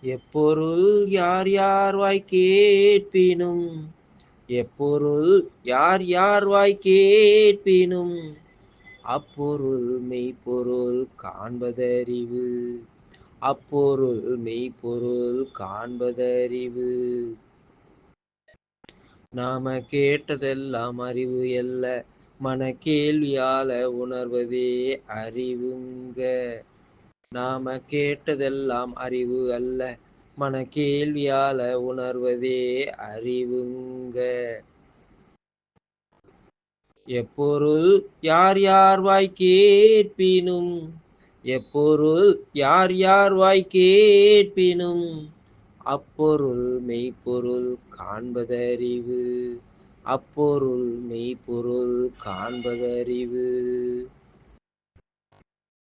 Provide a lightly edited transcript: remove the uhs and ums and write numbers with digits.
எப்பொருள் யார் யார் வாய் கேட்பினும் எப்பொருள் யார் யார் வாய் கேட்பினும் அப்பொருள் மெய்ப்பொருள் காண்பதறிவு அப்பொருள் மெய்ப்பொருள் காண்பதறிவு. நாம கேட்டதெல்லாம் அறிவு அல்ல, மன கேள்வியால உணர்வதே அறிவுங்க. நாம கேட்டதெல்லாம் அறிவு அல்ல, மன கேள்வியால உணர்வதே அறிவுங்க. எப்பொருள் யார் யார் வாய் கேட்பினும் எப்பொருள் யார் யார் வாய் கேட்பினும் அப்பொருள் மெய்ப்பொருள் காண்பதறிவு அப்பொருள் மெய்ப்பொருள் காண்பதறிவு.